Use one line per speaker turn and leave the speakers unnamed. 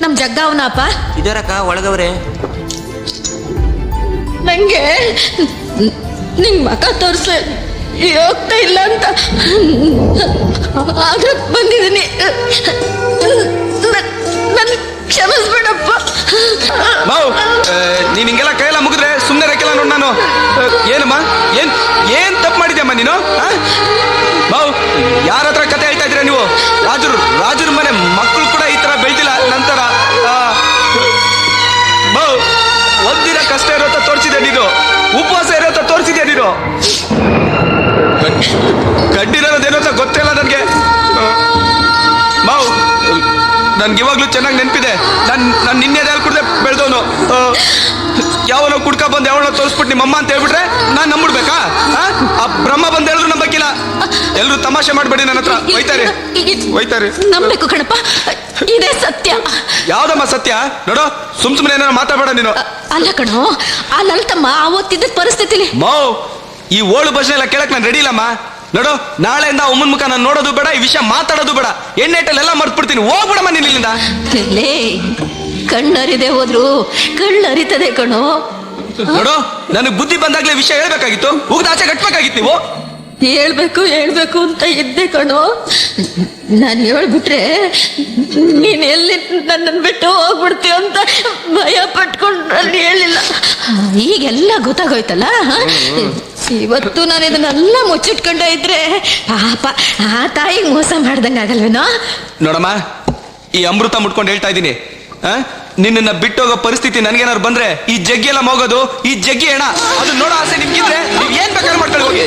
ನಮ್ ಜಗ್ಗ ಅವನಪ್ಪ.
ಇದರಕ್ಕ ಒಳಗವ್ರೆ.
ನಂಗೆ ನಿಂಗ್ ಮಕ ತೋರ್ಸ ಹೋಗ್ತಾ ಇಲ್ಲ ಅಂತ ಆಗ ಬಂದಿದ್ದೀನಿ. ನನ್ ಕ್ಷಮಿಸ್ಬೇಡಪ್ಪ.
ನೀನ್ ಹಿಂಗೆಲ್ಲ ಕೈಯೆಲ್ಲ ಮುಗಿದ್ರೆ ಸುಮ್ಮನೆ ರಕ್ಕೆಲ್ಲ ನೋಡ್ ನಾನು. ಏನಮ್ಮ ಏನ್ ತಪ್ಪು ಮಾಡಿದ್ಯಮ್ಮ ನೀನು? ಬಾವು ಯಾರ ಹತ್ರ ಕತೆ ಹೇಳ್ತಾ ಇದ್ದೀರಾ ನೀವು? ರಾಜರು ಮನೆ ಮಕ್ಕಳು ಕೂಡ ಈ ತರ ಬೆಳ್ದಿಲ್ಲ. ನಂತರ ಬಾವು ಒಂದಿನ ಕಷ್ಟ ಇರೋತ್ತ ತೋರಿಸಿದೆ ನೀನು, ಉಪವಾಸ ಇರೋತ್ತ ತೋರಿಸಿದ್ಯಾ ನೀನು. ಗಡ್ಡಿರೋದೇನೋ ಅಂತ ಗೊತ್ತಿಲ್ಲ ನನಗೆ. ಮಾವು ನನ್ಗೆ ಇವಾಗ್ಲೂ ಚೆನ್ನಾಗಿ ನೆನಪಿದೆ. ನಾನು ನಿನ್ನೆ ಹಾಲು ಕುಡ್ದೆ ಬೆಳೆದವನು. ಯಾವನೋ ಕುಡ್ಕ ಬಂದು ಯಾವನೋ ತೋರಿಸ್ಬಿಟ್ಟು ನಿಮ್ಮಮ್ಮ ಅಂತ ಹೇಳ್ಬಿಟ್ರೆ ನಾನು ನಂಬಿಡ್ಬೇಕಾ? ಆ ಬ್ರಹ್ಮ ಬಂದು ಹೇಳಿದ್ರು ನಂಬಕ್ಕಿಲ್ಲ. ಎಲ್ರು ತಮಾಷೆ ಮಾಡ್ಬೇಡಿ ನನ್ನ ಹತ್ರ. ಒಯ್ತಾರೆ
ನಂಬೇಕು ಕಣಪ್ಪ, ಇದೇ ಸತ್ಯ.
ಯಾವ್ದಮ್ಮ ಸತ್ಯ? ನೋಡೋ ಸುಮ್ನೆ ಏನಾರ ಮಾತಾಡಬೇಡ ನೀನು.
ಅಲ್ಲ ಕಣೋ, ಆ ಲಲಿತಮ್ಮ ಅವತ್ತಿದ್ದ ಪರಿಸ್ಥಿತಿಲಿ.
ಮಾವು ಈ ಓಳು ಭಜನೆ ಎಲ್ಲ ಕೇಳಕ್ ನಾನು ರೆಡಿ ಇಲ್ಲಮ್ಮ. ನೋಡು, ನಾಳೆಯಿಂದ ಅಮ್ಮನ ಮುಖ ನಾನು ನೋಡೋದು ಬೇಡ, ಈ ವಿಷಯ ಮಾತಾಡೋದು ಬೇಡ. ಎಣ್ಣೆಟಲ್ಲೆಲ್ಲ ಮರ್ತ್ಬಿಡ್ತೀನಿ. ಹೋಗ್ಬಿಡಮ್ಮ ನೀನ್ ಇಲ್ಲಿಂದ.
ಕಣ್ಣರಿದೆ ಹೋದ್ರು ಕಣ್ಣರಿತದೆ ಕಣೋ.
ನೋಡು, ನನಗೆ ಬುದ್ಧಿ ಬಂದಾಗ್ಲೇ ವಿಷಯ ಹೇಳ್ಬೇಕಾಗಿತ್ತು. ಉಗ್ದ ಆಚೆ ಕಟ್ಬೇಕಾಗಿತ್ತು ನೀವು.
ಹೇಳ್ಬೇಕು ಅಂತ ಇದ್ದೆ ಕಣೋ. ನಾನು ಹೇಳ್ಬಿಟ್ರೆ ನೀನ್ ಎಲ್ಲಿ ನನ್ನನ್ನು ಬಿಟ್ಟು ಹೋಗ್ಬಿಡ್ತೀವ ಅಂತ ಭಯ ಪಟ್ಕೊಂಡು ನಾನು ಹೇಳಿಲ್ಲ. ಈಗೆಲ್ಲ ಗೊತ್ತಾಗೋಯ್ತಲ್ಲ. ಇವತ್ತು ನಾನು ಇದನ್ನೆಲ್ಲ ಮುಚ್ಚಿಟ್ಕೊಂಡ ಇದ್ರೆ ಪಾಪ ಆ ತಾಯಿಗೆ ಮೋಸ ಮಾಡ್ದಂಗೆ ಆಗಲ್ವೇನೋ.
ನೋಡಮ್ಮ, ಈ ಅಮೃತ ಮುಟ್ಕೊಂಡು ಹೇಳ್ತಾ ಇದ್ದೀನಿ, ನಿನ್ನ ಬಿಟ್ಟೋಗೋ ಪರಿಸ್ಥಿತಿ ನನ್ಗೇನಾದ್ರು ಬಂದ್ರೆ ಈ ಜಗ್ಗಿ ಎಲ್ಲ ಮೋಗೋದು, ಈ ಜಗ್ಗಿ ಹೆಣ ಅದು ನೋಡೋ ಆಸೆ ನಿಮ್ಗಿದ್ರೆ ನೀವ್ ಏನ್ ಬೇಕಾದ್ರೂ ಮಾಡ್ಕೊಳ್ಳಿ ಹೋಗಿ.